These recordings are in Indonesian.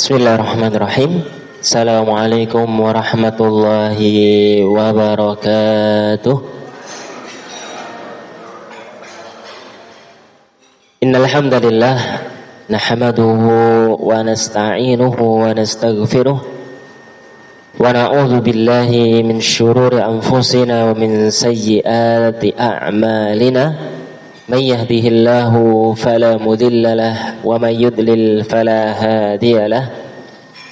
Bismillahirrahmanirrahim. Assalamualaikum warahmatullahi wabarakatuh. Innal hamdalillah nahmaduhu wa nasta'inuhu wa nastaghfiruh wa na'udzu billahi min syururi anfusina wa min sayyiati a'malina. Man yahdihillahu fala mudilla lah wa man yudlil fala hadiya lah.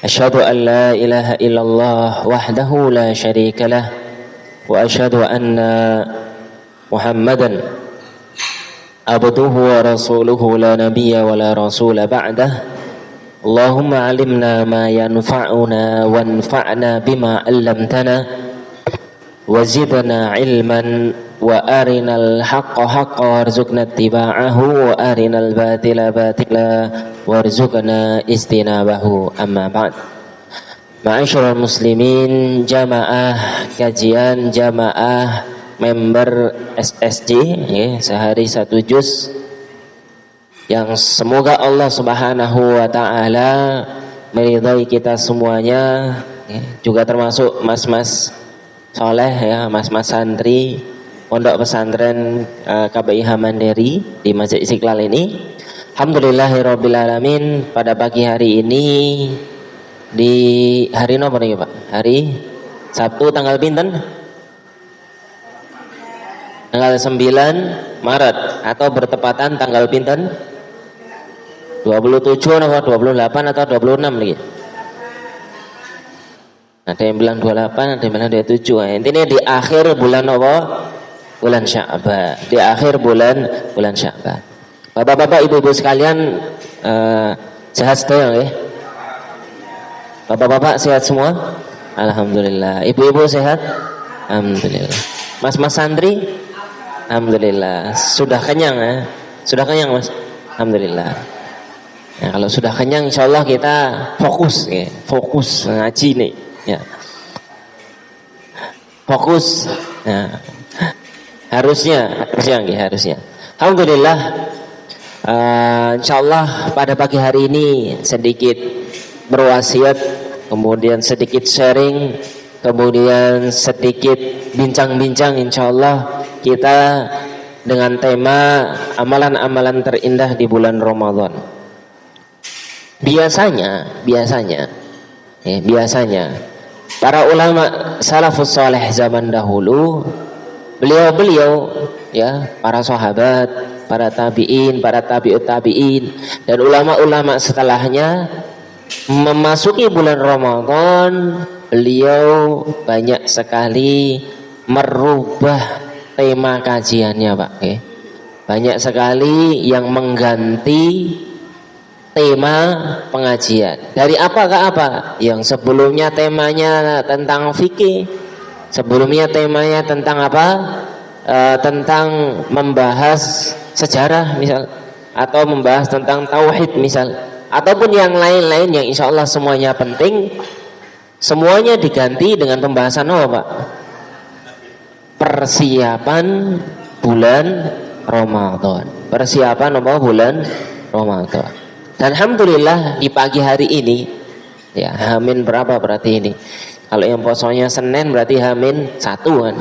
Asyhadu an la ilaha illallah wahdahu la syarika lah wa asyhadu anna Muhammadan abduhu wa rasuluhu la nabiyya wa la rasula ba'dah. Allahumma alimna ma yanfa'una wanfa'na bima 'allamtana wa zidna ilman wa arinal haqqa haqqa warzuqna ittiba'ahu wa arinal batila batila warzuqna istinabahu. Amma ba'd. Ma'asyiral muslimin, jamaah kajian, jamaah member SSJ sehari satu juz, yang semoga Allah Subhanahu wa taala meridhai kita semuanya, juga termasuk mas-mas soleh ya, mas-mas santri Pondok Pesantren KBIH Mandiri di Masjid Istiqlal ini. Alhamdulillahirabbil alamin, pada pagi hari ini di hari apa nih Pak? Hari Sabtu tanggal pinten? Tanggal 9 Maret atau bertepatan tanggal pinten? 27 atau 28 atau 26 lagi. Ada yang bilang 28, ada yang bilang 27. Intinya di akhir bulan apa? Bulan Sya'ban. Di akhir bulan Sya'ban. Bapak-bapak, ibu-ibu sekalian, sehat semua ya? Bapak-bapak sehat semua? Alhamdulillah. Ibu-ibu sehat? Alhamdulillah. Mas-mas santri? Alhamdulillah. Sudah kenyang ya? Sudah kenyang Mas? Alhamdulillah. Nah, kalau sudah kenyang insyaallah kita fokus ya. Fokus ngaji nih ya. Fokus. Nah, harusnya. Alhamdulillah. Insyaallah pada pagi hari ini sedikit berwasiat, kemudian sedikit sharing, kemudian sedikit bincang-bincang insyaallah kita dengan tema amalan-amalan terindah di bulan Ramadan. Biasanya para ulama salafus saleh zaman dahulu, beliau-beliau ya, para sahabat, para tabi'in, para tabi'ut tabi'in, dan ulama-ulama setelahnya memasuki bulan Ramadan, beliau banyak sekali merubah tema kajiannya Pak. Banyak sekali yang mengganti tema pengajian. Dari apa ke apa? Yang sebelumnya temanya tentang fikih, sebelumnya temanya tentang apa? Tentang membahas sejarah misal, atau membahas tentang tauhid misal, ataupun yang lain-lain yang insya Allah semuanya penting, semuanya diganti dengan pembahasan apa Pak? Persiapan bulan Ramadan. Persiapan apa? Bulan Ramadan. Dan alhamdulillah di pagi hari ini ya, Hamin berapa berarti ini? Kalau yang posonya Senin berarti Hamin 1 kan.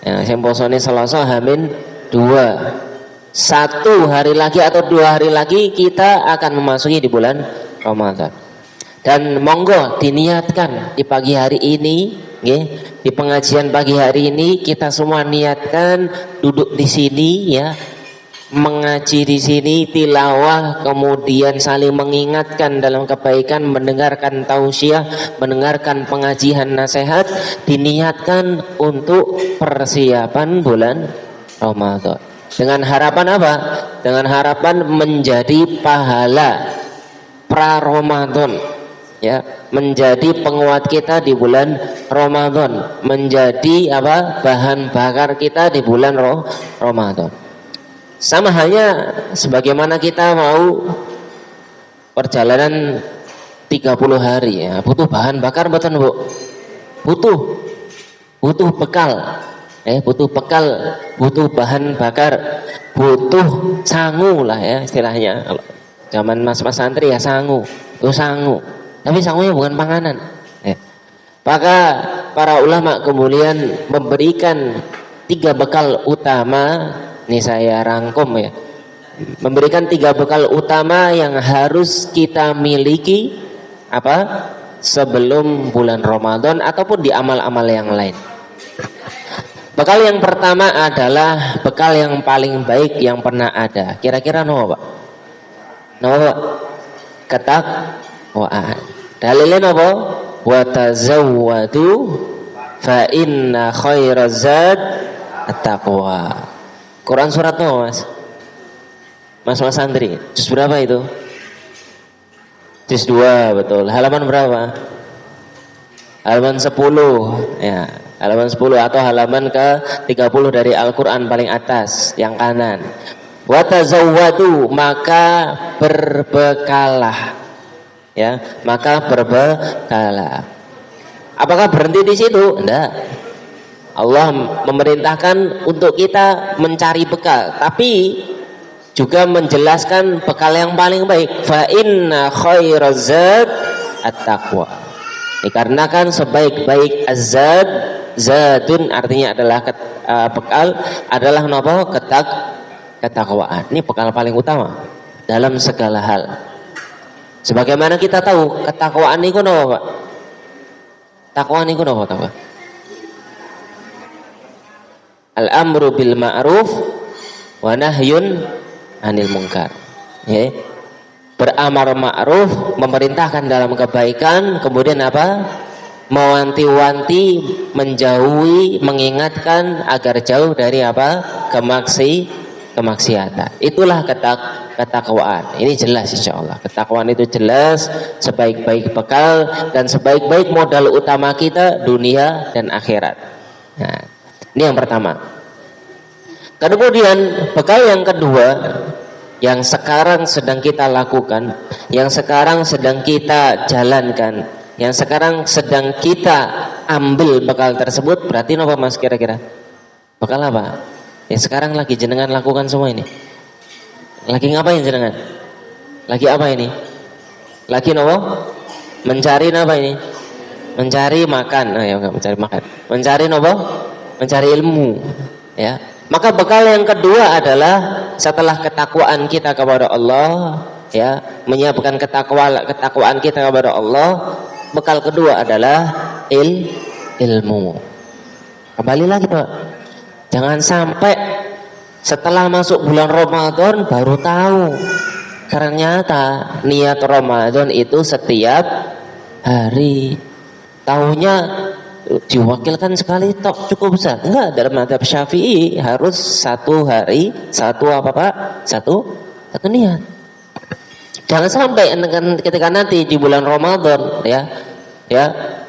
Ya, yang posonya Selasa Hamin 2. 1 hari lagi atau 2 hari lagi kita akan memasuki di bulan Ramadan. Dan monggo diniatkan di pagi hari ini, di pengajian pagi hari ini kita semua niatkan duduk di sini ya, mengaji di sini, tilawah, kemudian saling mengingatkan dalam kebaikan, mendengarkan tausiah, mendengarkan pengajian nasihat, diniatkan untuk persiapan bulan Ramadan. Dengan harapan apa? Dengan harapan menjadi pahala pra Ramadan ya, menjadi penguat kita di bulan Ramadan, menjadi apa? Bahan bakar kita di bulan Ramadan. Sama halnya sebagaimana kita mau perjalanan 30 hari ya, butuh bahan bakar betul Bu? Butuh bekal. Butuh bahan bakar, butuh sangu lah ya istilahnya. Kalau zaman mas-mas santri ya sangu, itu sangu. tapi sangunya bukan panganan. Ya. Maka para ulama kemudian memberikan 3 bekal utama. Ini saya rangkum ya. Memberikan 3 bekal utama yang harus kita miliki apa? Sebelum bulan Ramadan ataupun di amal-amal yang lain. Bekal yang pertama adalah bekal yang paling baik yang pernah ada. Kira-kira apa, Pak? Apa, Pak? Ketakwaan. Dalilnya apa? Wa tazawwadu fa inna khairaz zad at-taqwa. Quran surat apa, Mas? Mas Andri, juz berapa itu? Juz 2, betul. Halaman berapa? Halaman 10 ya, halaman 10 atau halaman ke-30 dari Al-Quran paling atas yang kanan. Wa tazawwadu, maka berbekalah ya, maka berbekalah. Apakah berhenti di situ? Enggak. Allah memerintahkan untuk kita mencari bekal, tapi juga menjelaskan bekal yang paling baik. Fa inna khairaz zad at-taqwa. Dikarenakan sebaik-baik azad, zadun artinya adalah bekal, adalah apa? Ketakwaan. Ini bekal paling utama dalam segala hal. Sebagaimana kita tahu, ketakwaan niku napa, Pak? Takwa niku napa, Pak? Al-amru bil ma'ruf wa nahyun anil munkar. Ya. Beramar ma'ruf, memerintahkan dalam kebaikan, kemudian apa? Mewanti-wanti, menjauhi, mengingatkan agar jauh dari apa? Kemaksiatan. Itulah ketakwaan. Ini jelas insyaallah. Ketakwaan itu jelas sebaik-baik bekal dan sebaik-baik modal utama kita dunia dan akhirat. Nah, ini yang pertama. Kemudian bekal yang kedua yang sekarang sedang kita lakukan, yang sekarang sedang kita jalankan, yang sekarang sedang kita ambil bekal tersebut, berarti apa, Mas, kira-kira? Bekal apa? Yang sekarang lagi jenengan lakukan semua ini. Lagi ngapain jenengan? Lagi apa ini? Lagi apa? Mencari apa ini? Mencari makan. Nah, ya, mencari makan. Mencari apa? Mencari ilmu, ya. Maka bekal yang kedua adalah setelah ketakwaan kita kepada Allah, ya, menyiapkan ketakwaan kita kepada Allah, bekal kedua adalah ilmu. Kembali lagi, Pak. Jangan sampai setelah masuk bulan Ramadan baru tahu. Ternyata niat Ramadan itu setiap hari. Tahunya diwakilkan sekali tok cukup besar. Enggak, dalam mazhab Syafi'i harus 1 hari, 1 apa, Pak? Satu niat. Jangan sampai ketika nanti di bulan Ramadan ya,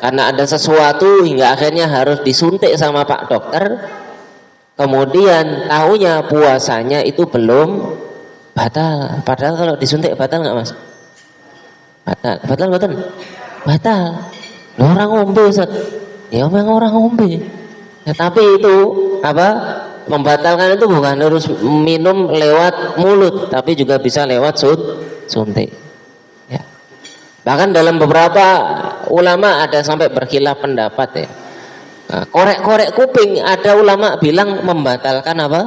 karena ada sesuatu hingga akhirnya harus disuntik sama Pak dokter, kemudian tahunya puasanya itu belum batal. Padahal kalau disuntik batal nggak, Mas? Batal. Loh, orang ngombe, Ustaz. Ya memang orang ngombe. Ya, tapi itu apa? Membatalkan itu bukan harus minum lewat mulut, tapi juga bisa lewat suntik. Ya. Bahkan dalam beberapa ulama ada sampai berkhilaf pendapat ya. Nah, korek-korek kuping, ada ulama bilang membatalkan apa?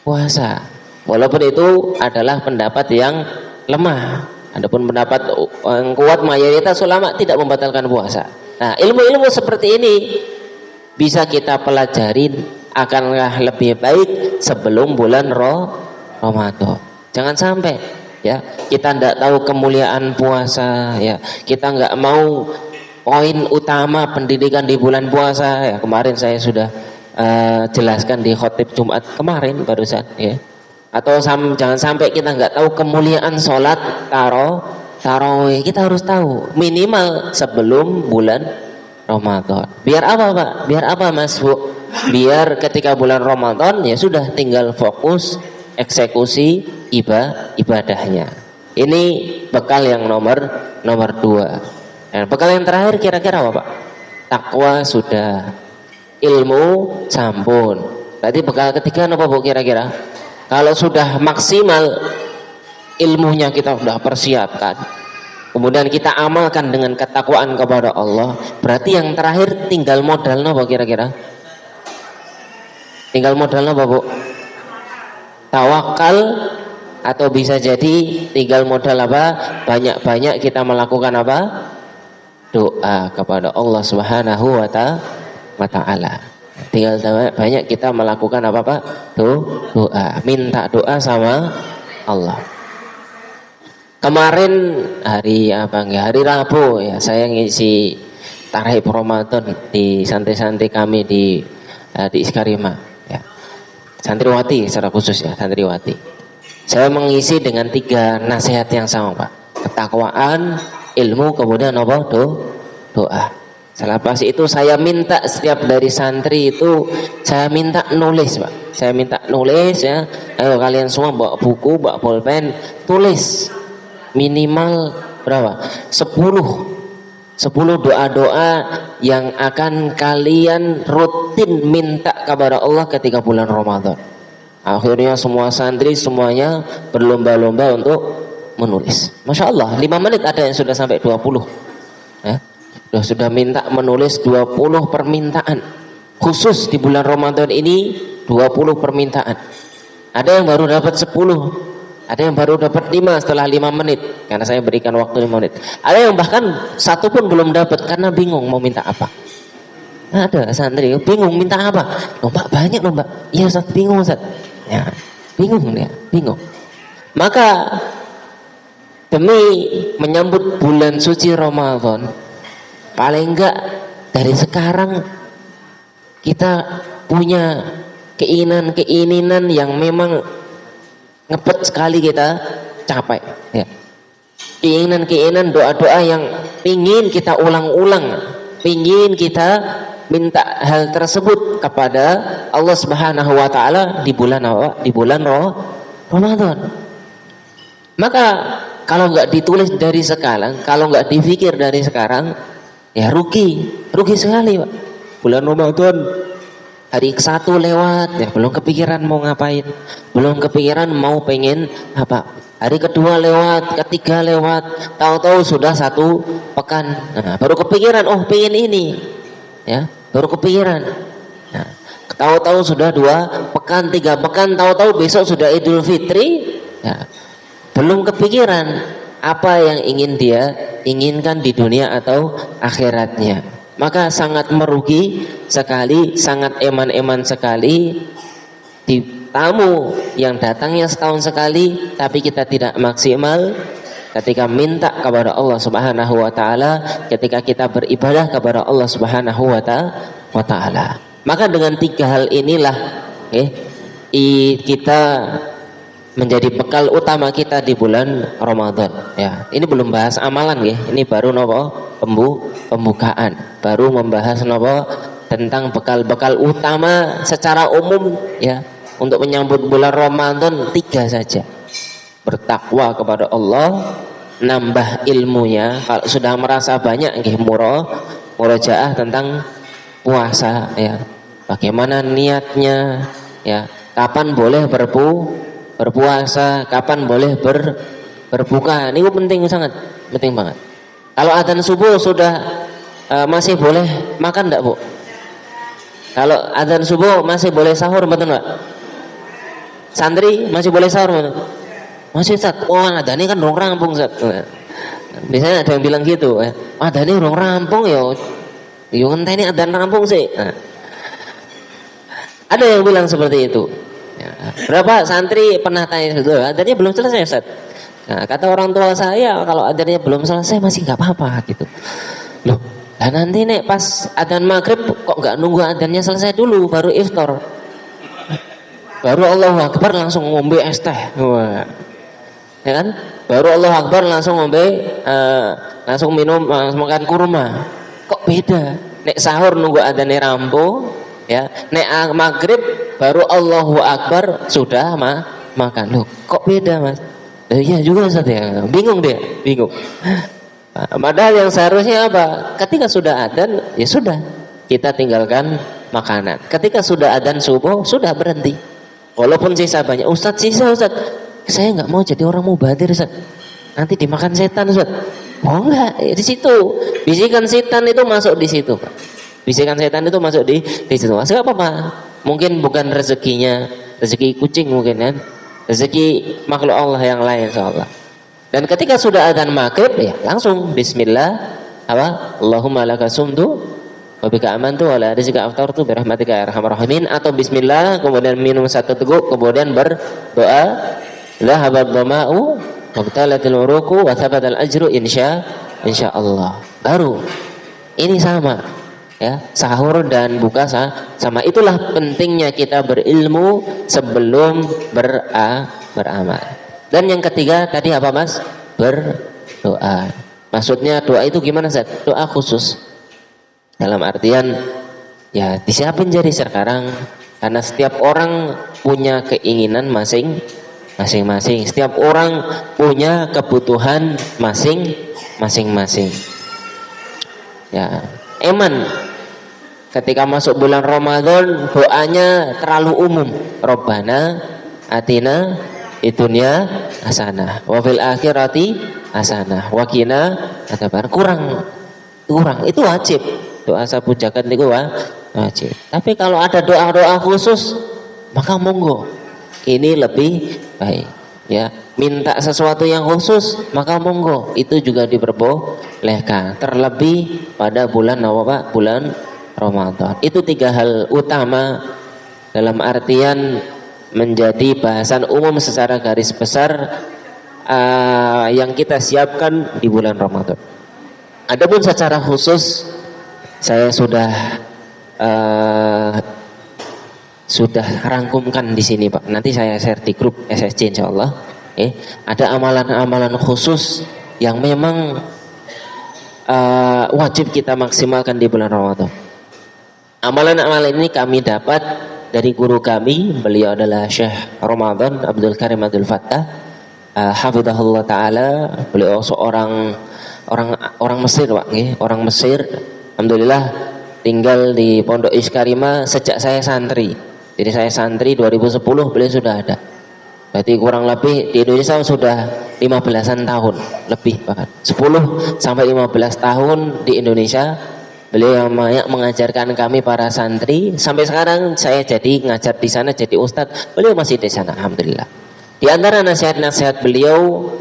Puasa. Walaupun itu adalah pendapat yang lemah. Adapun pendapat yang kuat mayoritas ulama tidak membatalkan puasa. Nah, ilmu-ilmu seperti ini bisa kita pelajarin, akanlah lebih baik sebelum bulan Ramadan. Jangan sampai ya kita tidak tahu kemuliaan puasa, ya kita nggak mau poin utama pendidikan di bulan puasa. Ya, kemarin saya sudah jelaskan di khotib Jumat kemarin barusan ya. Atau jangan sampai kita nggak tahu kemuliaan sholat tarawih. Kita harus tahu minimal sebelum bulan Ramadan. Biar apa, Pak? Biar apa, Mas, Bu? Biar ketika bulan Ramadan ya sudah tinggal fokus eksekusi ibadahnya. Ini bekal yang nomor 2. Dan bekal yang terakhir kira-kira apa, Pak? Takwa sudah, ilmu sampun. Berarti bekal ketiga apa, Bu, kira-kira? Kalau sudah maksimal ilmunya kita sudah persiapkan, kemudian kita amalkan dengan ketakwaan kepada Allah, berarti yang terakhir tinggal modal apa kira-kira? Tinggal modal apa Bu? Tawakal, atau bisa jadi tinggal modal apa? Banyak-banyak kita melakukan apa? Doa kepada Allah Subhanahu wa Ta'ala. Tinggal banyak kita melakukan apa Pak? Doa, minta doa sama Allah. Kemarin hari hari Rabu ya, saya ngisi Tarhib Ramadan di santri-santri kami di Iskarima ya. Santriwati secara khusus ya, santriwati. Saya mengisi dengan 3 nasihat yang sama Pak. Ketakwaan, ilmu, kemudian apa? Doa. Selepas itu saya minta setiap dari santri itu saya minta nulis Pak. Saya minta nulis ya. Ayo kalian semua bawa buku, bawa pulpen, tulis minimal berapa? 10 doa-doa yang akan kalian rutin minta kepada Allah ketika bulan Ramadan. Akhirnya semua santri semuanya berlomba-lomba untuk menulis. Masya Allah, 5 menit ada yang sudah sampai 20 ya. Sudah minta menulis 20 permintaan khusus di bulan Ramadan ini. 20 permintaan. Ada yang baru dapat 10, ada yang baru dapat 5 setelah 5 menit karena saya berikan waktu 5 menit. Ada yang bahkan 1 pun belum dapat karena bingung mau minta apa. Ada santri bingung minta apa. Loh Mbak, banyak loh Mbak. Iya Ustaz, bingung Ustaz. Ya, bingung dia, bingung. Maka demi menyambut bulan suci Ramadan, paling enggak dari sekarang kita punya keinginan yang memang ngepet sekali kita capai ya. Keinginan doa-doa yang ingin kita ulang-ulang, ingin kita minta hal tersebut kepada Allah Subhanahu wa Ta'ala di bulan Ramadan. Maka kalau nggak ditulis dari sekarang, kalau nggak dipikir dari sekarang, ya rugi sekali Pak. Bulan Ramadan hari ke-1 lewat ya, belum kepikiran mau ngapain, belum kepikiran mau pengen apa. Hari kedua lewat, ketiga lewat, tahu-tahu sudah 1 pekan. Nah, baru kepikiran, oh pengen ini ya, baru kepikiran. Nah, tahu-tahu sudah 2 pekan, 3 pekan, tahu-tahu besok sudah Idul Fitri ya, belum kepikiran apa yang ingin dia inginkan di dunia atau akhiratnya. Maka sangat merugi sekali, sangat eman-eman sekali di tamu yang datangnya setahun sekali tapi kita tidak maksimal ketika minta kepada Allah Subhanahu wa Ta'ala, ketika kita beribadah kepada Allah Subhanahu wa Ta'ala. Maka dengan 3 hal inilah kita menjadi bekal utama kita di bulan Ramadan ya. Ini belum bahas amalan ya. Ini baru pembukaan, baru membahas tentang bekal-bekal utama secara umum ya, untuk menyambut bulan Ramadan 3 saja. Bertakwa kepada Allah, nambah ilmunya. Kalau sudah merasa banyak murojaah tentang puasa ya. Bagaimana niatnya ya, kapan boleh berpuasa, kapan boleh berbuka. Ini penting, sangat penting banget. Kalau adzan subuh sudah masih boleh makan enggak Bu? Kalau adzan subuh masih boleh sahur, betul enggak? Santri masih boleh sahur, betul? Masih Ustaz. Wah, adzannya kan dong rampung Ustaz. Biasanya ada yang bilang gitu ya. Adzannya dong rampung ya. Yo ngenteni adzan rampung sih. Nah, ada yang bilang seperti itu. Ya, berapa santri pernah tanya gitu, adzannya belum selesai Ustaz. Nah, kata orang tua saya kalau adzannya belum selesai masih nggak apa-apa gitu. Loh, lah nanti nek pas adzan maghrib kok nggak nunggu adzannya selesai dulu baru iftar, baru Allahu Akbar langsung ngombe es teh. Wah, ya kan? Baru Allahu Akbar langsung ngombe, langsung minum, langsung makan kurma. Kok beda? Nek sahur nunggu adzannya rampung ya, nek maghrib baru Allahu Akbar sudah makan. Loh, kok beda Mas? Iya juga Ustaz ya. Bingung dia, bingung. Padahal yang seharusnya apa? Ketika sudah adzan, ya sudah, kita tinggalkan makanan. Ketika sudah adzan subuh, sudah berhenti. Walaupun sisa banyak, Ustaz sisa Ustaz. Saya nggak mau jadi orang mubadir Ustaz. Nanti dimakan setan Ustaz. Oh enggak, di situ bisikan setan itu masuk di situ, Pak. Bisikan setan itu masuk di situ. Masuk apa? Mungkin bukan rezekinya, rezeki kucing mungkin kan, rezeki makhluk Allah yang lain insyaallah. Dan ketika sudah adzan maghrib ya langsung Bismillah apa? Allahumma laka sumtu wa bika amantu wa la rizqa aftartu bi rahmatika ya arhamar rahimin, atau Bismillah kemudian minum satu teguk kemudian berdoa dhahabat dhama'u wabtalatil uruqu wa thabatal ajru insyaallah. Baru ini sama ya, sahur dan buka sama. Itulah pentingnya kita berilmu sebelum beramal. Dan yang ketiga tadi apa Mas? Berdoa. Maksudnya doa itu gimana Zat? Doa khusus. Dalam artian ya disiapin jadi sekarang, karena setiap orang punya keinginan masing-masing. Setiap orang punya kebutuhan masing-masing. Ya, eman ketika masuk bulan Ramadan doanya terlalu umum. Robbana atina idunya hasanah wa fil akhirati hasanah wa qina adzabannar. Kurang itu wajib. Doa sabu jagat niku wajib. Tapi kalau ada doa-doa khusus maka monggo. Ini lebih baik ya. Minta sesuatu yang khusus maka monggo, itu juga diperbolehkan. Terlebih pada bulan apa Pak? Bulan Ramadan. Itu 3 hal utama dalam artian menjadi bahasan umum secara garis besar yang kita siapkan di bulan Ramadan. Adapun secara khusus saya sudah rangkumkan di sini Pak. Nanti saya share di grup SSC insyaallah. Ada amalan-amalan khusus yang memang wajib kita maksimalkan di bulan Ramadan. Amalan-amalan ini kami dapat dari guru kami, beliau adalah Syekh Ramadan Abdul Karim Abdul Fattah, hafizahullah taala. Beliau seorang orang Mesir Pak, orang Mesir. Alhamdulillah tinggal di Pondok Iskarima sejak saya santri. Jadi saya santri 2010 beliau sudah ada. Berarti kurang lebih di Indonesia sudah 15-an tahun lebih, bahkan 10 sampai 15 tahun di Indonesia. Beliau yang banyak mengajarkan kami para santri. Sampai sekarang saya jadi ngajar di sana, jadi ustadz. Beliau masih di sana, alhamdulillah. Di antara nasihat-nasihat beliau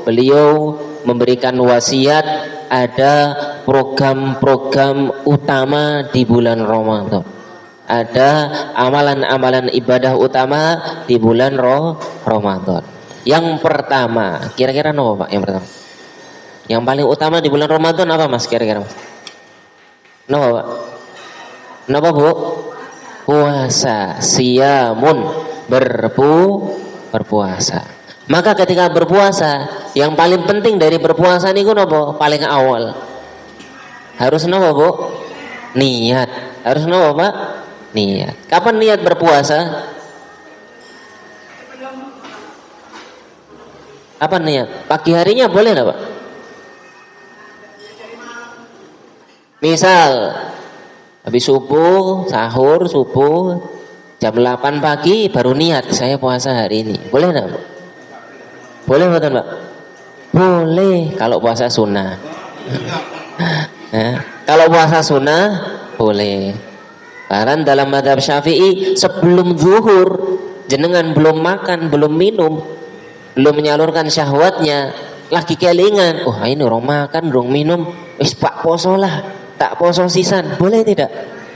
memberikan wasiat ada program-program utama di bulan Ramadan. Ada amalan-amalan ibadah utama di bulan Ramadan. Yang pertama, kira-kira apa Pak? Yang pertama, yang paling utama di bulan Ramadan apa Mas? Kira-kira Mas? Napa Pak? Napa Bu? Puasa, siyamun, berpuasa. Maka ketika berpuasa, yang paling penting dari berpuasa niku napa? Paling awal harus napa Bu? Niat. Harus napa Pak? Niat. Kapan niat berpuasa? Apa niat? Pagi harinya boleh enggak Pak? Misal habis subuh, sahur subuh jam 8 pagi baru niat saya puasa hari ini. Boleh enggak Pak? Boleh betul Pak? Boleh kalau puasa sunnah. Kalau puasa sunnah boleh. Karena dalam mazhab Syafi'i sebelum zuhur jenengan belum makan, belum minum, belum menyalurkan syahwatnya, lagi kelingan, oh ini orang makan, orang minum, wis pak poso lah, tak poso sisan, boleh tidak?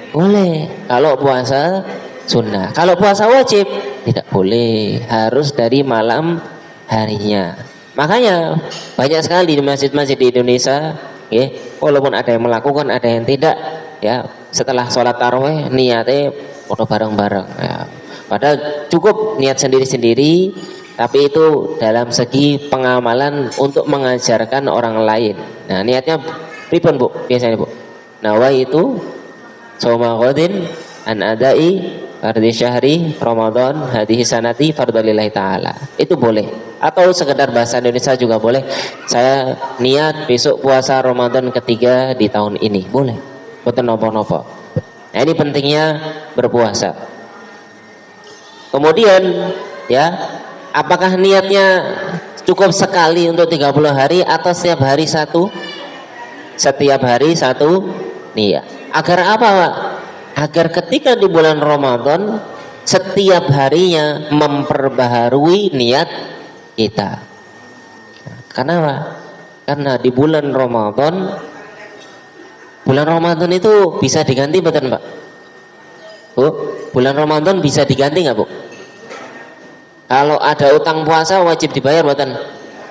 Boleh. Kalau puasa sunnah. Kalau puasa wajib tidak boleh, harus dari malam harinya. Makanya banyak sekali di masjid-masjid di Indonesia, ya, walaupun ada yang melakukan, ada yang tidak, ya, setelah sholat tarawih niatnya foto bareng-bareng, ya. Padahal cukup niat sendiri-sendiri, tapi itu dalam segi pengamalan untuk mengajarkan orang lain. Nah, niatnya pripun Bu? Biasanya Bu, nawa itu soma qadin an adai fardhi syahri Ramadan hadhihi sanati fardalillahi ta'ala. Itu boleh. Atau sekedar bahasa Indonesia juga boleh. Saya niat besok puasa Ramadan ketiga di tahun ini. Boleh. Boten nopo-nopo. Nah, ini pentingnya berpuasa. Kemudian ya, apakah niatnya cukup sekali untuk 30 hari atau setiap hari satu Setiap hari satu niat. Agar apa, Pak? Agar ketika di bulan Ramadan setiap harinya memperbaharui niat kita. Kenapa? Karena di bulan Ramadan itu bisa diganti betul, Pak? Bu, bulan Ramadan bisa diganti nggak, Bu? Kalau ada utang puasa wajib dibayar betul?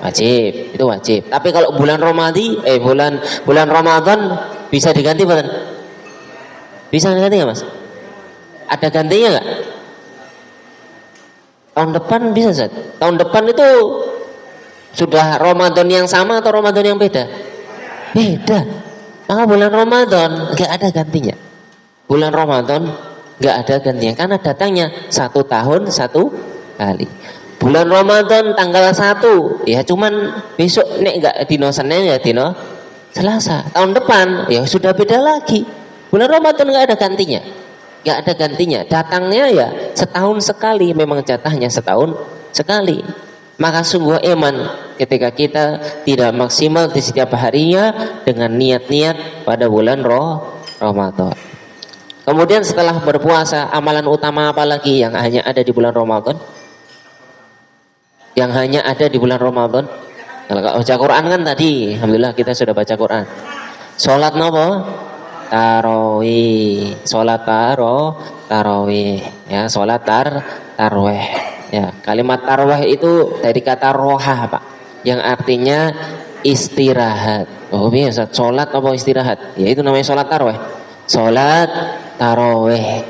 Wajib, itu wajib. Tapi kalau bulan Ramadan bisa diganti betul? Bisa diganti nggak, Mas? Ada gantinya nggak? Tahun depan bisa, Zat? Tahun depan itu sudah Ramadan yang sama atau Ramadan yang beda? Beda. Maka bulan Ramadan nggak ada gantinya. Bulan Ramadan nggak ada gantinya karena datangnya satu tahun satu kali. Bulan Ramadan tanggal 1 ya cuman besok nek nggak dino Senin ya dino Selasa. Tahun depan ya sudah beda lagi. Bulan Ramadan nggak ada gantinya. Nggak ada gantinya. Datangnya ya setahun sekali, memang jatahnya setahun sekali. Maka sungguh iman ketika kita tidak maksimal di setiap harinya dengan niat-niat pada bulan Ramadan. Kemudian setelah berpuasa, amalan utama apa lagi yang hanya ada di bulan Ramadan? Yang hanya ada di bulan Ramadan. Kalau baca Quran kan tadi, alhamdulillah kita sudah baca Quran. Salat nopo? Tarawih. Salat tarawih. Ya, salat tarawih. Ya, kalimat tarawih itu dari kata roha, Pak, yang artinya istirahat. Oh, biasa salat apa istirahat? Ya itu namanya salat tarawih. Salat tarawih.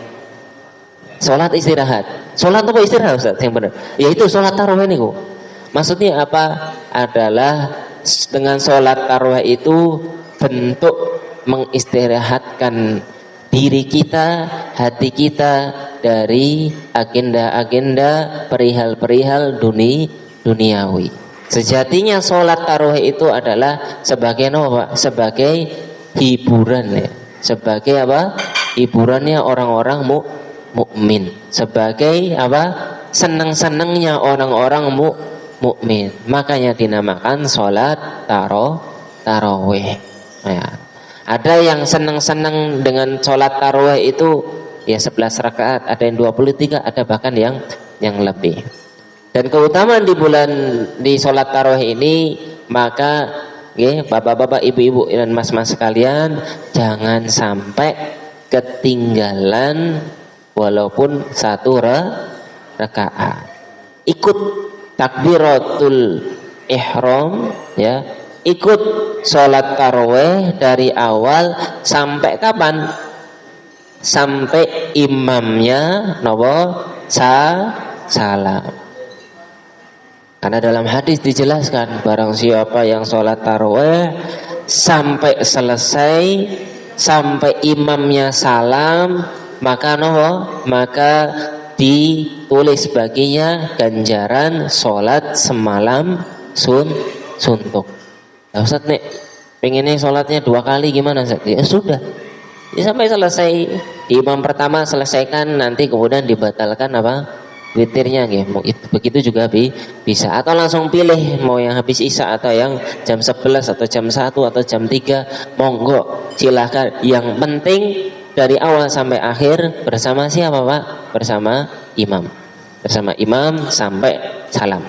Salat istirahat. Salat apa istirahat, Ustaz? Yang benar. Ya itu salat tarawih niku. Maksudnya apa? Adalah dengan salat tarawih itu bentuk mengistirahatkan diri kita, hati kita dari agenda-agenda perihal-perihal duniawi. Sejatinya sholat tarawih itu adalah sebagai apa? Sebagai hiburan ya. Sebagai apa? Hiburannya orang-orang mukmin. Sebagai apa? Senang-senangnya orang-orang mukmin. Makanya dinamakan sholat tarawih. Ya. Ada yang senang-senang dengan sholat tarawih itu ya 11 rakaat, ada yang 23, ada bahkan yang lebih. Dan keutamaan di sholat tarawih ini, maka ya, bapak-bapak, ibu-ibu dan mas-mas sekalian, jangan sampai ketinggalan walaupun satu rakaat. Ikut takbiratul ihram ya. Ikut sholat tarawih dari awal sampai kapan? Sampai imamnya salam. Karena dalam hadis dijelaskan, barang siapa yang sholat tarawih sampai selesai, sampai imamnya salam, maka maka ditulis baginya ganjaran sholat semalam suntuk. Ya Ustaz nek pengennya sholatnya 2 kali gimana Ustaz? Ya sudah, ya sampai selesai. Imam pertama selesaikan, nanti kemudian dibatalkan apa witirnya gitu. Begitu juga bisa. Atau langsung pilih mau yang habis isya atau yang jam 11 atau jam 1 atau jam 3, monggo silahkan. Yang penting dari awal sampai akhir bersama siapa, Pak? Bersama imam. Bersama imam sampai salam.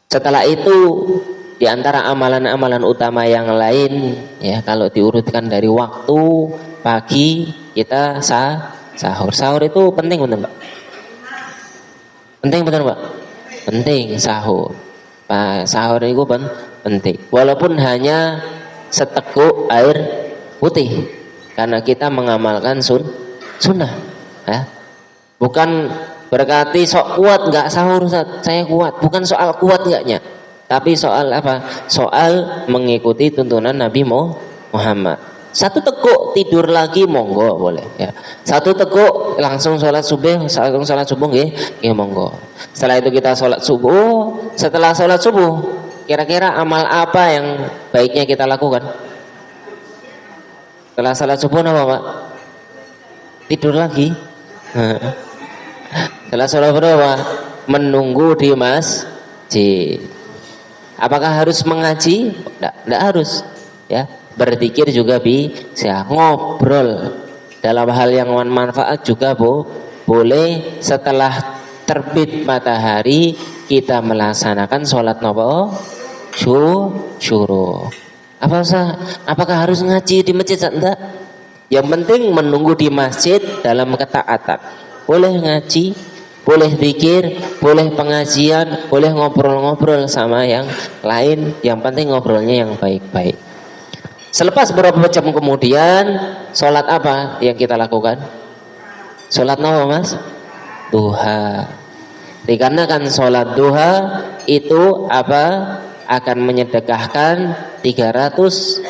Setelah itu di antara amalan-amalan utama yang lain ya, kalau diurutkan dari waktu pagi kita sahur. Sahur itu penting betul, Pak? Penting betul, Pak? Penting sahur. Sahur itu penting. Walaupun hanya seteguk air putih, karena kita mengamalkan sunnah ya. Bukan berarti sok kuat nggak sahur, saya kuat. Bukan soal kuat enggaknya, tapi soal apa? Soal mengikuti tuntunan Nabi Muhammad. Satu teguk tidur lagi monggo boleh ya. Satu teguk langsung sholat subuh, nggih monggo. Setelah itu kita sholat subuh. Setelah sholat subuh, kira-kira amal apa yang baiknya kita lakukan? Setelah sholat subuh apa, Pak? Tidur lagi. Setelah sholat berapa? Menunggu di masjid. Apakah harus mengaji? Tidak harus. ya. Berzikir juga bisa, ngobrol dalam hal yang manfaat juga boleh. Setelah terbit matahari kita melaksanakan sholat nopo syuruq. Apakah harus ngaji di masjid? Enggak. Yang penting menunggu di masjid dalam ketaatan. Boleh ngaji, boleh zikir, boleh pengajian, boleh ngobrol-ngobrol sama yang lain. Yang penting ngobrolnya yang baik-baik. Selepas beberapa jam kemudian, sholat apa yang kita lakukan? Sholat apa, Mas? Duha. Dikarenakan sholat duha itu apa? Akan menyedekahkan 360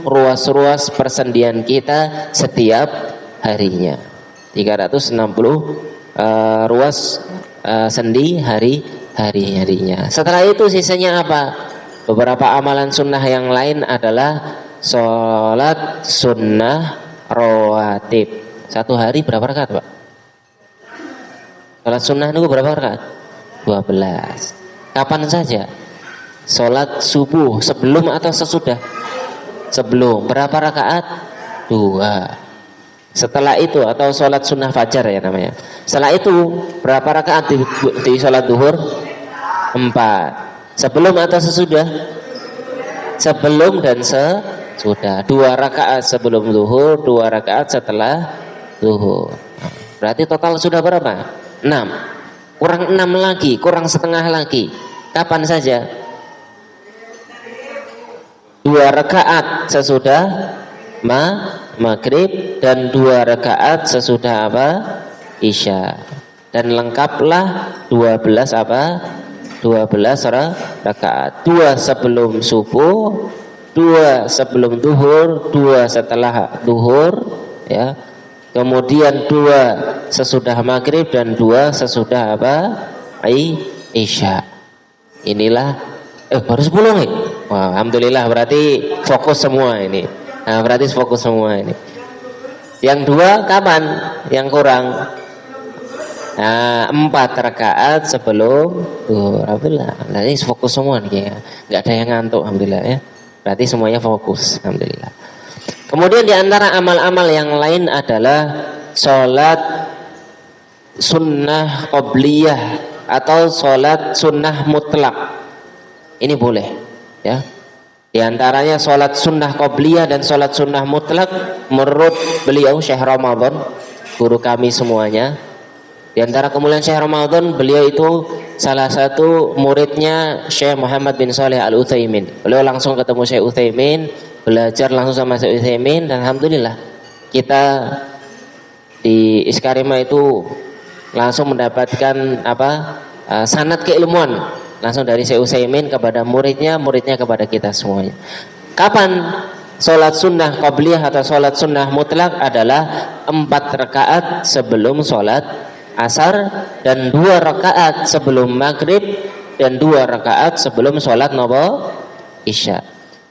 ruas-ruas persendian kita setiap harinya. 360 ruas sendi harinya. Setelah itu sisanya apa? Beberapa amalan sunnah yang lain adalah sholat sunnah rawatib. Satu hari berapa rakaat, Pak? Sholat sunnah itu berapa rakaat? 12. Kapan saja? Sholat subuh sebelum atau sesudah? Sebelum. Berapa rakaat? 2. Setelah itu, atau sholat sunnah fajar ya namanya. Setelah itu berapa rakaat di sholat duhur? 4. Sebelum atau sesudah? Sebelum dan sesudah. 2 rakaat sebelum duhur, 2 rakaat setelah duhur. Berarti total sudah berapa? 6. Kurang 6 lagi, kurang setengah lagi. Kapan saja? 2 rakaat sesudah maghrib dan 2 rakaat sesudah apa? Isya. Dan lengkaplah 12 apa? 12 rakaat. 2 sebelum subuh, 2 sebelum duhur, 2 setelah duhur, ya. Kemudian 2 sesudah maghrib dan 2 sesudah apa? Isya. Inilah baru 10 nih. Wah, alhamdulillah, berarti fokus semua ini. Nah, berarti fokus semua ini. Yang 2 kapan? Yang kurang? Nah, 4 rakaat sebelum duhur. Alhamdulillah. Nah, ini fokus semua nih ya. Enggak ada yang ngantuk, alhamdulillah ya. Berarti semuanya fokus, alhamdulillah. Kemudian di antara amal-amal yang lain adalah sholat sunnah qobliyah atau sholat sunnah mutlak. Ini boleh ya. Di antaranya sholat sunnah qobliyah dan sholat sunnah mutlak menurut beliau Syekh Ramadan, guru kami semuanya. Di antara kemuliaan Syekh Ramadan, beliau itu salah satu muridnya Syekh Muhammad bin Shalih Al Utsaimin. Beliau langsung ketemu Syekh Utsaimin, belajar langsung sama Syekh Utsaimin, dan alhamdulillah kita di Iskarima itu langsung mendapatkan sanad keilmuan langsung dari Syekh Utsaimin kepada muridnya, muridnya kepada kita semuanya. Kapan sholat sunnah qobliyah atau sholat sunnah mutlak? Adalah 4 rakaat sebelum sholat asar dan 2 rakaat sebelum maghrib dan 2 rakaat sebelum sholat isya.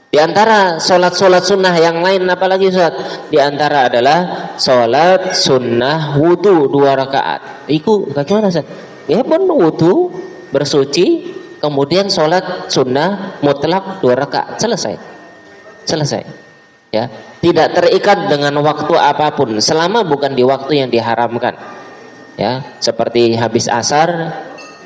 Di antara sholat sunnah yang lain apalagi sholat? Di antara adalah sholat sunnah wudu 2 rakaat. Iku bagaimana Ustaz? Ya pun wudu, bersuci, kemudian sholat sunnah mutlak 2 rakaat, selesai ya. Tidak terikat dengan waktu apapun selama bukan di waktu yang diharamkan ya, seperti habis asar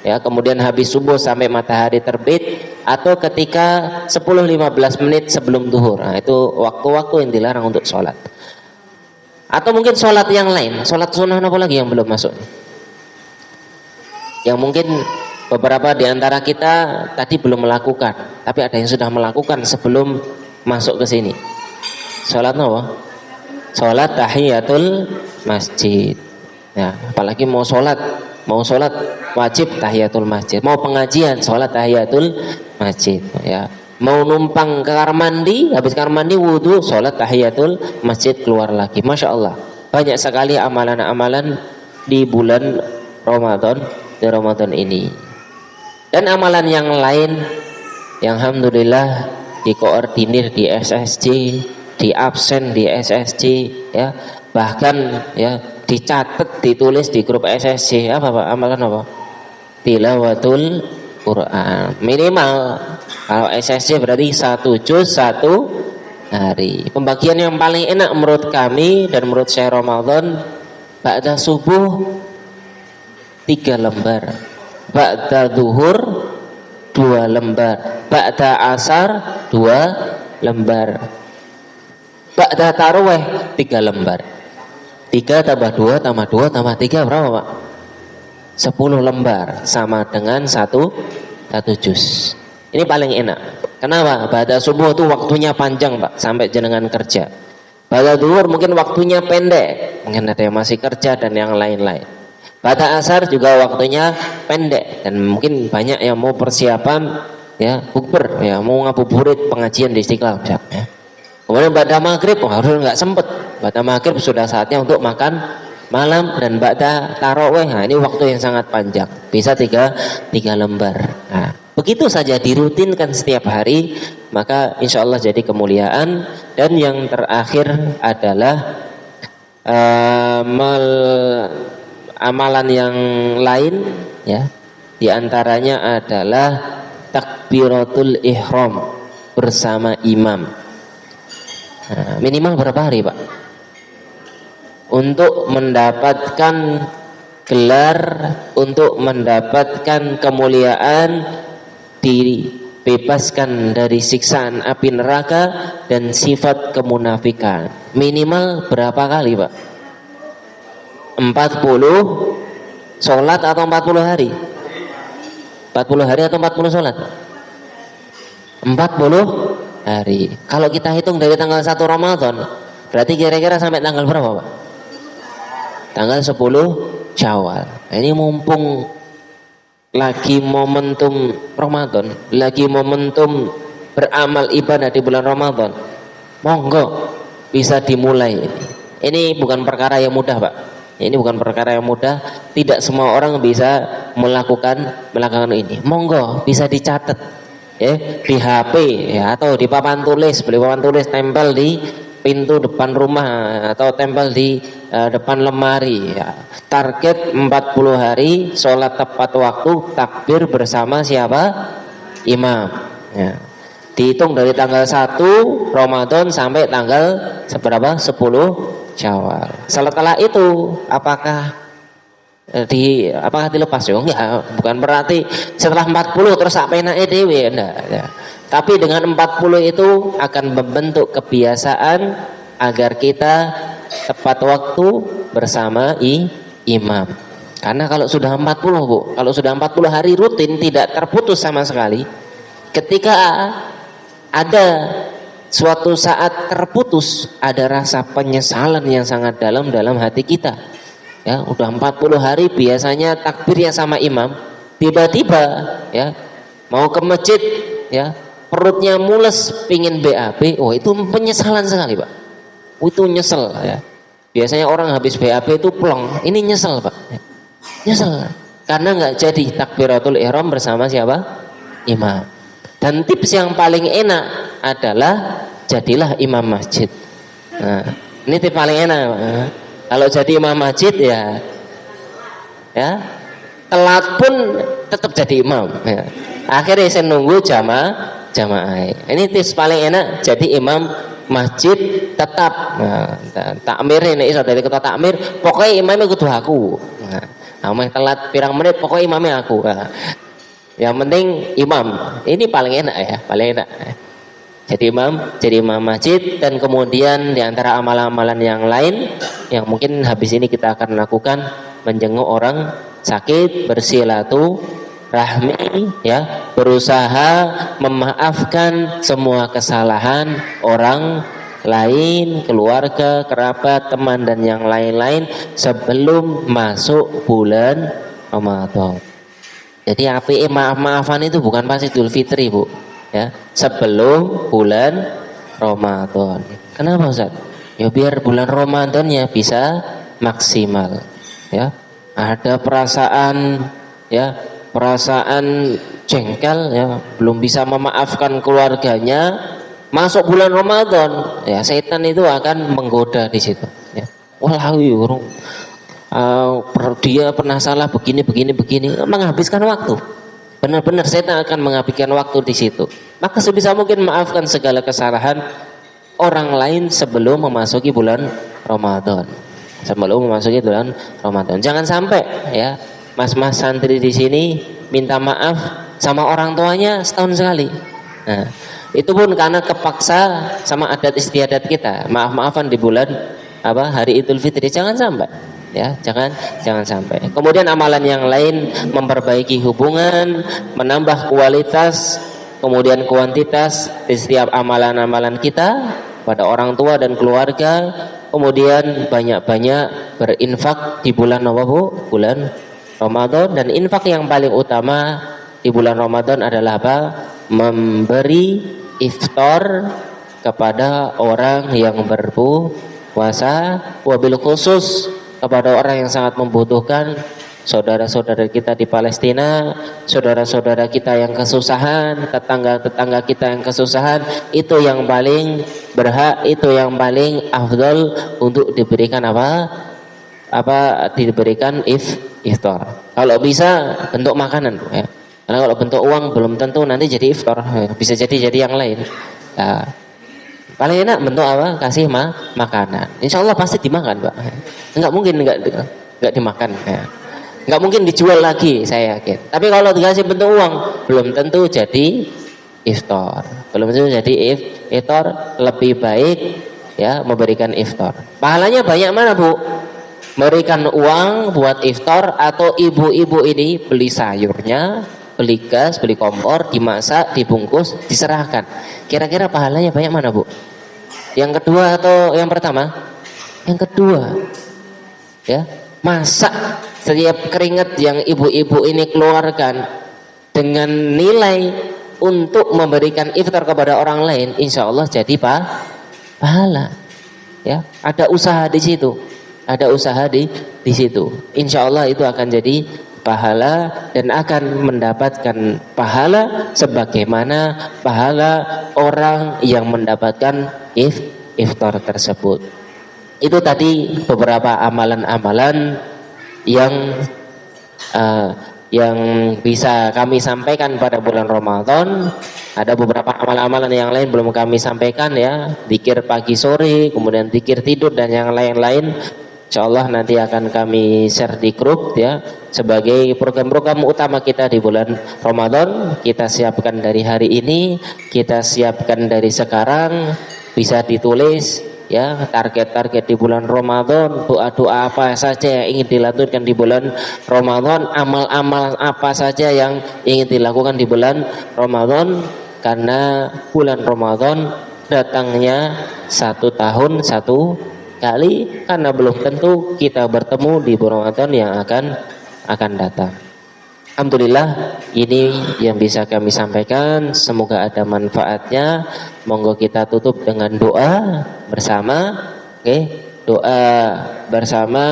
ya, kemudian habis subuh sampai matahari terbit, atau ketika 10-15 menit sebelum duhur. Nah, itu waktu-waktu yang dilarang untuk sholat. Atau mungkin sholat yang lain, sholat sunnah apa lagi yang belum masuk, yang mungkin beberapa di antara kita tadi belum melakukan, tapi ada yang sudah melakukan sebelum masuk ke sini. Sholat apa? Sholat tahiyatul masjid. Ya, apalagi mau sholat wajib tahiyatul masjid. Mau pengajian sholat tahiyatul masjid. Ya, mau numpang ke kamar mandi, habis kamar mandi wudhu, sholat tahiyatul masjid, keluar lagi. Masya Allah, banyak sekali amalan-amalan di bulan Ramadan ini. Dan amalan yang lain yang alhamdulillah dikoordinir di SSJ, di absen di SSJ ya, bahkan ya dicatat, ditulis di grup SSJ. Apa Pak? Amalan apa? Tilawatul Quran. Minimal Kalau SSC berarti 1 juz 1 hari. Pembagian yang paling enak menurut kami dan menurut Syekh Ramadan, ba'da subuh 3 lembar, ba'da zuhur 2 lembar, ba'da asar 2 lembar, ba'da tarawih 3 lembar. 3 tambah 2 tambah 2 tambah 3 berapa Pak? 10 lembar, sama dengan satu juz. Ini paling enak. Kenapa? Ba'da subuh itu waktunya panjang Pak, sampai jenengan kerja. Ba'da zuhur mungkin waktunya pendek, mungkin ada yang masih kerja dan yang lain-lain. Ba'da asar juga waktunya pendek dan mungkin banyak yang mau persiapan ya bukber, ya mau ngabuburit pengajian di Istiqlal misalnya. Kemudian ba'da maghrib harus nggak sempet. Ba'da maghrib sudah saatnya untuk makan malam, dan ba'da tarawih, nah ini waktu yang sangat panjang, bisa 3 lembar. Nah, begitu saja dirutinkan setiap hari, maka insya Allah jadi kemuliaan. Dan yang terakhir adalah amalan yang lain, ya, diantaranya adalah takbiratul ihram bersama imam. Nah, minimal berapa hari Pak? Untuk mendapatkan gelar, untuk mendapatkan kemuliaan, dibebaskan dari siksaan api neraka dan sifat kemunafikan. Minimal berapa kali Pak? 40 sholat atau 40 hari? 40 hari atau 40 sholat? 40 hari. Kalau kita hitung dari tanggal 1 Ramadan, berarti kira-kira sampai tanggal berapa Pak? Tanggal 10 Syawal. Nah, ini mumpung lagi momentum Ramadan, lagi momentum beramal ibadah di bulan Ramadan, monggo bisa dimulai. Ini bukan perkara yang mudah Pak. Ini bukan perkara yang mudah. Tidak semua orang bisa melakukan ini. Monggo bisa dicatat ya di HP ya, atau di papan tulis, beli papan tulis tempel di pintu depan rumah atau tempel di depan lemari ya. Target 40 hari sholat tepat waktu, takbir bersama siapa? Imam ya. Dihitung dari tanggal 1 Ramadan sampai tanggal seberapa? 10 Syawal. Setelah itu apakah dilepas ya? Enggak, bukan berarti setelah 40 terus apa enake dhewe, enggak ya. Tapi dengan 40 itu akan membentuk kebiasaan agar kita tepat waktu bersama imam. Karena kalau sudah 40 Bu, kalau sudah 40 hari rutin tidak terputus sama sekali, ketika ada suatu saat terputus, ada rasa penyesalan yang sangat dalam hati kita. Ya, udah 40 hari biasanya takbir ya sama imam, tiba-tiba ya mau ke masjid ya, perutnya mules pingin BAB, oh itu penyesalan sekali Pak. Itu nyesel ya. Biasanya orang habis BAB itu plong, ini nyesel Pak. Nyesel karena nggak jadi takbiratul ihram bersama siapa? Imam. Dan tips yang paling enak adalah jadilah imam masjid. Nah, ini tips paling enak Pak. Kalau jadi imam masjid ya telat pun tetap jadi imam ya. Akhirnya saya nunggu jamaah. Ini tips paling enak, jadi imam masjid tetap. Nah, takmir ini iso dari ketua takmir, pokoknya imamnya kudu aku. Nah, telat pirang menit pokoknya imamnya aku. Nah, yang penting imam. Ini paling enak ya, paling enak. Jadi imam masjid. Dan kemudian diantara amalan-amalan yang lain yang mungkin habis ini kita akan lakukan, menjenguk orang sakit, bersilaturahmi ya, berusaha memaafkan semua kesalahan orang lain, keluarga, kerabat, teman dan yang lain-lain sebelum masuk bulan Ramadan. Jadi api maaf-maafan itu bukan pas Idul Fitri Bu ya, sebelum bulan Ramadan. Kenapa Ustaz? Ya biar bulan Ramadannya bisa maksimal ya. Ada perasaan jengkel ya, belum bisa memaafkan keluarganya, masuk bulan Ramadan ya setan itu akan menggoda di situ ya. Dia pernah salah begini, menghabiskan waktu. benar-benar setan akan menghabiskan waktu di situ. Maka sebisa mungkin maafkan segala kesalahan orang lain sebelum memasuki bulan Ramadan. Sebelum memasuki bulan Ramadan. Jangan sampai ya, mas-mas santri di sini minta maaf sama orang tuanya setahun sekali. Nah, itu pun karena kepaksa sama adat istiadat kita. Maaf-maafan di bulan hari Idul Fitri, jangan sampai. Ya, jangan sampai. Kemudian amalan yang lain, memperbaiki hubungan, menambah kualitas, kemudian kuantitas di setiap amalan-amalan kita pada orang tua dan keluarga. Kemudian banyak-banyak berinfak di bulan bulan Ramadan. Dan infak yang paling utama di bulan Ramadan adalah apa? Memberi iftar kepada orang yang berpuasa, wabil khusus kepada orang yang sangat membutuhkan, saudara-saudara kita di Palestina, saudara-saudara kita yang kesusahan, tetangga-tetangga kita yang kesusahan. Itu yang paling berhak, itu yang paling afdal untuk diberikan diberikan iftar. Kalau bisa bentuk makanan, ya. Karena kalau bentuk uang belum tentu nanti jadi iftar, bisa jadi yang lain. Nah, paling enak bentuk kasih makanan. Insya Allah pasti dimakan, Pak. Enggak mungkin enggak dimakan. Ya. Enggak mungkin dijual lagi, saya yakin. Tapi kalau dikasih bentuk uang, belum tentu jadi iftar. Belum tentu jadi iftar. Lebih baik ya memberikan iftar. Pahalanya banyak mana, Bu? Memberikan uang buat iftar, atau ibu-ibu ini beli sayurnya, beli gas, beli kompor, dimasak, dibungkus, diserahkan. Kira-kira pahalanya banyak mana, Bu? Yang kedua atau yang pertama? Yang kedua. Ya, masak setiap keringat yang ibu-ibu ini keluarkan dengan nilai untuk memberikan iftar kepada orang lain, insya Allah jadi pahala. Ya, ada usaha di situ. Ada usaha di situ. Insya Allah itu akan jadi pahala dan akan mendapatkan pahala sebagaimana pahala orang yang mendapatkan iftar tersebut. Itu tadi beberapa amalan-amalan yang bisa kami sampaikan pada bulan Ramadan. Ada beberapa amalan-amalan yang lain belum kami sampaikan, ya, zikir pagi sore, kemudian zikir tidur dan yang lain-lain. Insyaallah nanti akan kami share di grup, ya, sebagai program-program utama kita di bulan Ramadan. Kita siapkan dari hari ini, kita siapkan dari sekarang, bisa ditulis, ya, target-target di bulan Ramadan, doa-doa apa saja yang ingin dilakukan di bulan Ramadan, amal-amal apa saja yang ingin dilakukan di bulan Ramadan, karena bulan Ramadan datangnya satu tahun satu kali, karena belum tentu kita bertemu di bulan Ramadan yang akan datang. Alhamdulillah, ini yang bisa kami sampaikan. Semoga ada manfaatnya. Monggo kita tutup dengan doa bersama. Oke, doa bersama,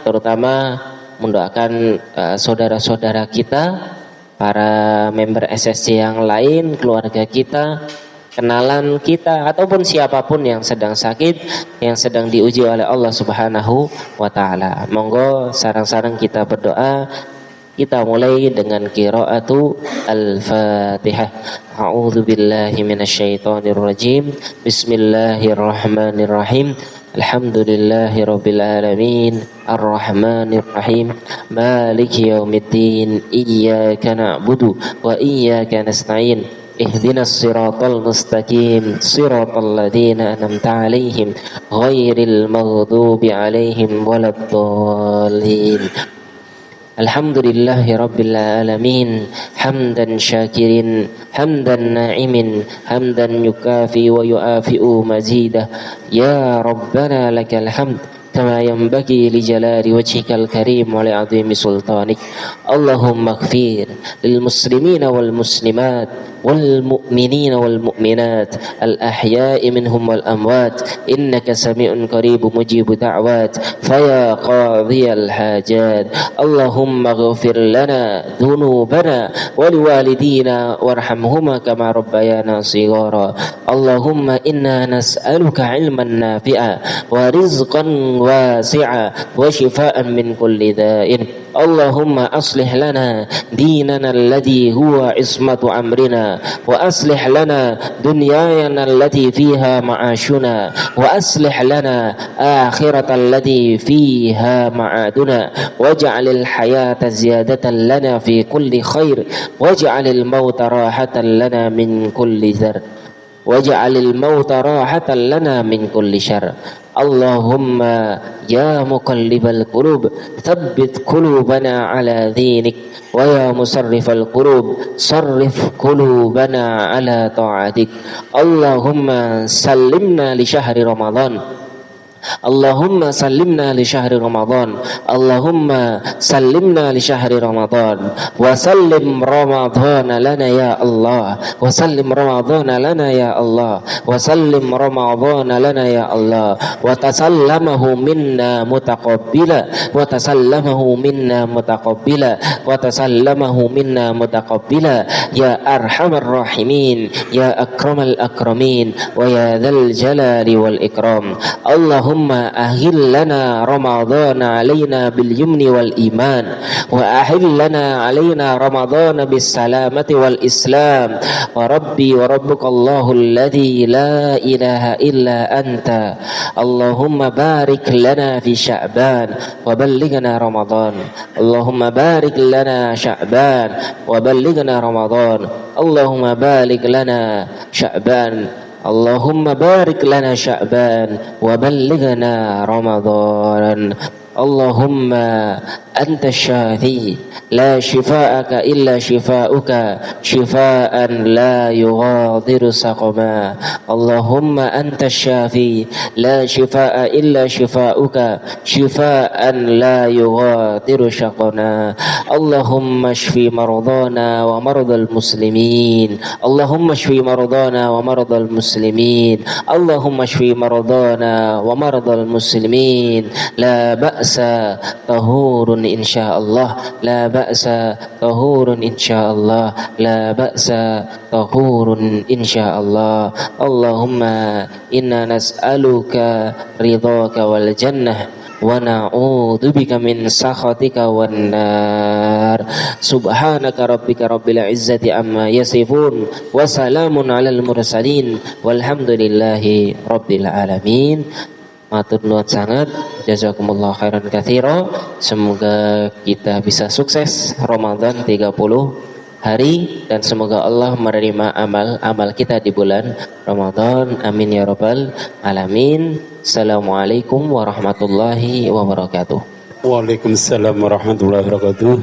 terutama mendoakan saudara-saudara kita, para member SSC yang lain, keluarga kita, kenalan kita, ataupun siapapun yang sedang sakit, yang sedang diuji oleh Allah Subhanahu wa taala. Monggo sarang-sarang kita berdoa. Kita mulai dengan qiraatu Al-Fatihah. A'udzu billahi minasyaitonir rajim. Bismillahirrahmanirrahim. Alhamdulillahirabbil alamin. Arrahmanir rahim. Maliki yaumiddin. Iyyaka na'budu wa iyyaka nasta'in. Ihdinas siratal mustaqim, siratal ladzina an'amta 'alaihim ghairil maghdubi 'alaihim waladdallin. Alhamdulillahi rabbil alamin, hamdan syakirin, hamdan na'imin, hamdan yukafi wa yuafi'u mazidah. Ya Rabbana lakal hamd kama yanbaghi li jalali wajhikal karim wa li 'azimi sultanik. Allahumma ighfir lil muslimina wal muslimat wal mu'minina wal mu'minat al ahya'i minhum wal amwat, innaka sami'un qaribun mujibu da'wat, faya qadhiyal hajat. Allahumma ighfir lana dhunubana wa liwalidina warhamhuma kama rabbayana shighara. Allahumma inna nas'aluka 'ilman nafi'a wa rizqan wasi'a wa shifaan min kulli da'in. Allahumma aslih lana dinana alladhi huwa ismatu amrina wa aslih lana dunyayana allati fiha ma'ashuna wa aslih lana akhirata allati fiha ma'aduna waj'alil hayata ziyadatan lana fi kulli khair waj'alil mauta rahatan lana min kulli dzar waj'alil mauta rahatan lana min kulli syarr. Allahumma ya muqallibal qulub tsabbit qulubana ala dinik wa ya musarrifal qulub sarrif qulubana ala ta'atik. Allahumma sallimna li syahri Ramadan. Allahumma sallimna li syahri Ramadan. Allahumma sallimna li syahri Ramadan wa sallim Ramadan lana ya Allah wa sallim Ramadan lana ya Allah wa sallim Ramadan lana ya Allah wa tasallamahu minna mutaqabbila wa tasallamahu minna mutaqabbila wa tasallamahu minna mutaqabbila ya arhamar rahimin ya akramal akramin wa ya dzal jalali wal ikram. Allahumma ahil lana Ramadhan alaina bil yumni wal iman wa ahil lana alaina Ramadhan bis salamati wal islam wa rabbi wa rabbuka Allahu alladhi la ilaha illa anta. Allahumma barik lana fi Sya'ban wa ballighna Ramadhan. Allahumma barik lana Sya'ban wa ballighna Ramadhan. Allahumma barik lana Sya'ban. Allahumma barik lana Sya'ban wa ballighna Ramadan. Allahumma anta syafi la shifaa'aka illa shifaa'uka shifaa'an la yughadiru saqama. Allahumma anta syafi la shifaa'a illa shifaa'uka shifaa'an la yughadiru saqana. Allahumma shfi mardana wa mardal muslimin. Allahumma shfi mardana wa mardal muslimin. Allahumma shfi mardana wa mardal muslimin. La ba'sa tahurun insyaallah. La ba'sa tahurun insyaallah. La ba'sa tahurun insyaallah. Allahumma inna nas'aluka ridhaka wal jannah wa na'udzu bika min sakhatika wan nar. Subhanaka rabbika rabbil izzati amma yasifun wa salamun alal mursalin walhamdulillahi rabbil alamin. Matur nuwun sangat, jazakumullah khairan katsira. Semoga kita bisa sukses Ramadan 30 hari dan semoga Allah menerima amal kita di bulan Ramadan. Amin ya rabbal alamin. Assalamualaikum warahmatullahi wabarakatuh. Waalaikumsalam warahmatullahi wabarakatuh.